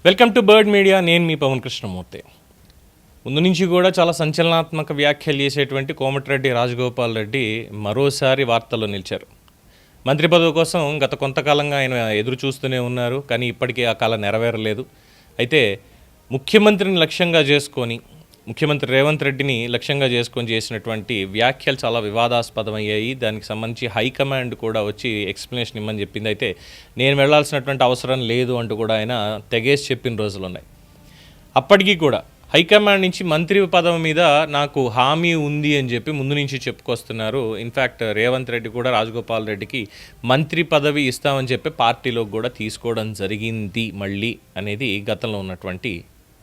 Welcome to bird media. నేను మీ పవన్ కృష్ణమూర్తి. ముందు నుంచి కూడా చాలా సంచలనాత్మక వ్యాఖ్యలు చేసేటువంటి కోమటిరెడ్డి రాజగోపాల్ రెడ్డి మరోసారి వార్తల్లో నిలిచారు. మంత్రి పదవి కోసం గత కొంతకాలంగా ఆయన ఎదురు చూస్తూనే ఉన్నారు, కానీ ఇప్పటికీ ఆ కాలం నెరవేరలేదు. అయితే ముఖ్యమంత్రిని లక్ష్యంగా చేసుకొని, ముఖ్యమంత్రి రేవంత్ రెడ్డిని లక్ష్యంగా చేసుకొని చేసినటువంటి వ్యాఖ్యలు చాలా వివాదాస్పదమయ్యాయి. దానికి సంబంధించి హైకమాండ్ కూడా వచ్చి ఎక్స్ప్లెనేషన్ ఇమ్మని చెప్పింది. అయితే నేను వెళ్లాల్సినటువంటి అవసరం లేదు అంటూ కూడా ఆయన తెగేసి చెప్పిన రోజులు ఉన్నాయి. అప్పటికీ కూడా హైకమాండ్ నుంచి మంత్రి పదవి మీద నాకు హామీ ఉంది అని చెప్పి ముందు నుంచి చెప్పుకొస్తున్నారు. ఇన్ఫ్యాక్ట్ రేవంత్ రెడ్డి కూడా రాజగోపాల్ రెడ్డికి మంత్రి పదవి ఇస్తామని చెప్పి పార్టీలోకి కూడా తీసుకోవడం జరిగింది మళ్ళీ అనేది గతంలో ఉన్నటువంటి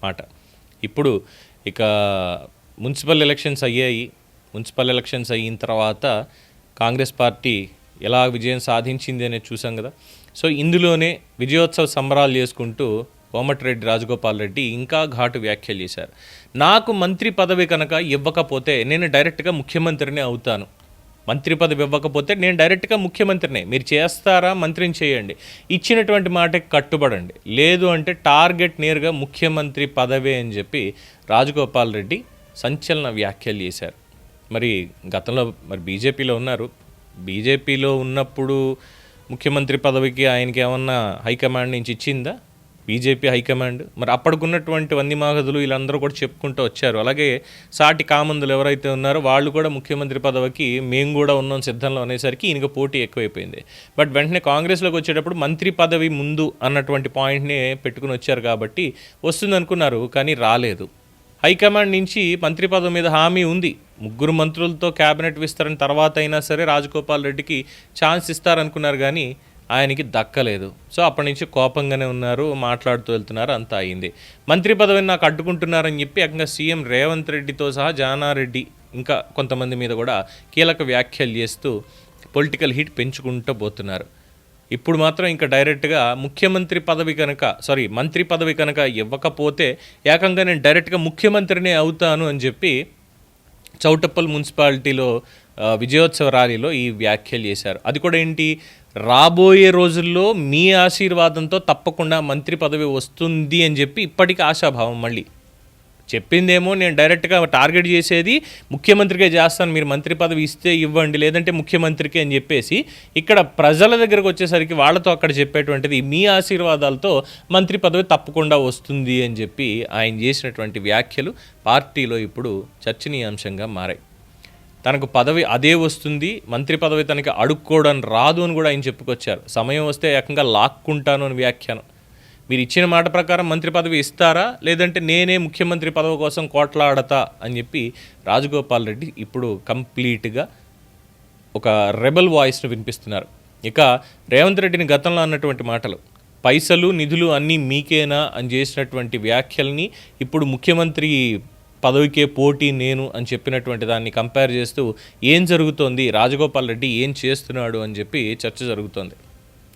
మాట. ఇప్పుడు ఇక మున్సిపల్ ఎలక్షన్స్ అయ్యాయి. మున్సిపల్ ఎలక్షన్స్ అయిన తర్వాత కాంగ్రెస్ పార్టీ ఎలా విజయం సాధించింది అనేది చూసాం కదా. సో ఇందులోనే విజయోత్సవ సంబరాలు చేసుకుంటూ కోమటిరెడ్డి రాజగోపాల్ రెడ్డి ఇంకా ఘాటు వ్యాఖ్యలు చేశారు. నాకు మంత్రి పదవి కనుక ఇవ్వకపోతే నేను డైరెక్ట్గా ముఖ్యమంత్రినే అవుతాను. మంత్రి పదవి ఇవ్వకపోతే నేను డైరెక్ట్గా ముఖ్యమంత్రినే. మీరు చేస్తారా, మంత్రిని చేయండి, ఇచ్చినటువంటి మాటకి కట్టుబడండి, లేదు అంటే టార్గెట్ నేరుగా ముఖ్యమంత్రి పదవే అని చెప్పి రాజగోపాల్ రెడ్డి సంచలన వ్యాఖ్యలు చేశారు. మరి గతంలో బీజేపీలో ఉన్నారు. బీజేపీలో ఉన్నప్పుడు ముఖ్యమంత్రి పదవికి ఆయనకి ఏమన్నా హైకమాండ్ నుంచి ఇచ్చిందా బీజేపీ హైకమాండ్? మరి అప్పటికున్నటువంటి వందిమాగదులు వీళ్ళందరూ కూడా చెప్పుకుంటూ వచ్చారు. అలాగే సాటి కామందులు ఎవరైతే ఉన్నారో వాళ్ళు కూడా ముఖ్యమంత్రి పదవికి మేము కూడా ఉన్నాం సిద్ధంలో అనేసరికి ఈయనకు పోటీ ఎక్కువైపోయింది. బట్ వెంటనే కాంగ్రెస్లోకి వచ్చేటప్పుడు మంత్రి పదవి ముందు అన్నటువంటి పాయింట్ని పెట్టుకుని వచ్చారు కాబట్టి వస్తుంది అనుకున్నారు, కానీ రాలేదు. హైకమాండ్ నుంచి మంత్రి పదవి మీద హామీ ఉంది. 3 మంత్రులతో క్యాబినెట్ విస్తరణ తర్వాత అయినా సరే రాజగోపాల్ రెడ్డికి ఛాన్స్ ఇస్తారనుకున్నారు, కానీ ఆయనకి దక్కలేదు. సో అప్పటి నుంచి కోపంగానే ఉన్నారు, మాట్లాడుతూ వెళ్తున్నారు, అంతా అయింది. మంత్రి పదవిని నాకు అడ్డుకుంటున్నారని చెప్పి ఏకంగా సీఎం రేవంత్ రెడ్డితో సహా జానారెడ్డి ఇంకా కొంతమంది మీద కూడా కీలక వ్యాఖ్యలు చేస్తూ పొలిటికల్ హీట్ పెంచుకుంటూ పోతున్నారు. ఇప్పుడు మాత్రం ఇంకా డైరెక్ట్గా మంత్రి పదవి కనుక ఇవ్వకపోతే ఏకంగా నేను డైరెక్ట్గా ముఖ్యమంత్రినే అవుతాను అని చెప్పి చౌటప్పల్ మున్సిపాలిటీలో విజయోత్సవ ర్యాలీలో ఈ వ్యాఖ్యలు చేశారు. అది కూడా ఏంటి, రాబోయే రోజుల్లో మీ ఆశీర్వాదంతో తప్పకుండా మంత్రి పదవి వస్తుంది అని చెప్పి ఇప్పటికీ ఆశాభావం. మళ్ళీ చెప్పిందేమో నేను డైరెక్ట్గా టార్గెట్ చేసేది ముఖ్యమంత్రికే చేస్తాను, మీరు మంత్రి పదవి ఇస్తే ఇవ్వండి, లేదంటే ముఖ్యమంత్రికి అని చెప్పేసి ఇక్కడ ప్రజల దగ్గరకు వచ్చేసరికి వాళ్ళతో అక్కడ చెప్పేటువంటిది మీ ఆశీర్వాదాలతో మంత్రి పదవి తప్పకుండా వస్తుంది అని చెప్పి ఆయన చేసినటువంటి వ్యాఖ్యలు పార్టీలో ఇప్పుడు చర్చనీయాంశంగా మారాయి. తనకు పదవి అదే వస్తుంది, మంత్రి పదవి తనకి అడుక్కోవడం రాదు అని కూడా ఆయన చెప్పుకొచ్చారు. సమయం వస్తే ఏకంగా లాక్కుంటాను అని వ్యాఖ్యానం. మీరు ఇచ్చిన మాట ప్రకారం మంత్రి పదవి ఇస్తారా, లేదంటే నేనే ముఖ్యమంత్రి పదవి కోసం కోట్లాడతా అని చెప్పి రాజగోపాల్ రెడ్డి ఇప్పుడు కంప్లీట్గా ఒక రెబల్ వాయిస్ను వినిపిస్తున్నారు. ఇక రేవంత్ రెడ్డిని గతంలో అన్నటువంటి మాటలు, పైసలు నిధులు అన్నీ మీకేనా అని చేసినటువంటి వ్యాఖ్యల్ని ఇప్పుడు ముఖ్యమంత్రి పదవికే పోటీ నేను అని చెప్పినటువంటి దాన్ని కంపేర్ చేస్తూ ఏం జరుగుతోంది, రాజగోపాల్ రెడ్డి ఏం చేస్తున్నాడు అని చెప్పి చర్చ జరుగుతోంది.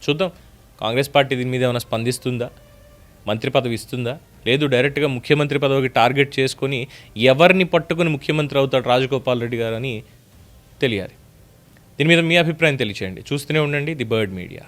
చూద్దాం కాంగ్రెస్ పార్టీ దీని మీద ఏమైనా స్పందిస్తుందా, మంత్రి పదవి ఇస్తుందా, లేదు డైరెక్ట్గా ముఖ్యమంత్రి పదవికి టార్గెట్ చేసుకొని ఎవరిని పట్టుకుని ముఖ్యమంత్రి అవుతాడు రాజగోపాల్ రెడ్డి గారు అని తెలియాలి. దీని మీద మీ అభిప్రాయం తెలియచేయండి. చూస్తూనే ఉండండి ది బర్డ్ మీడియా.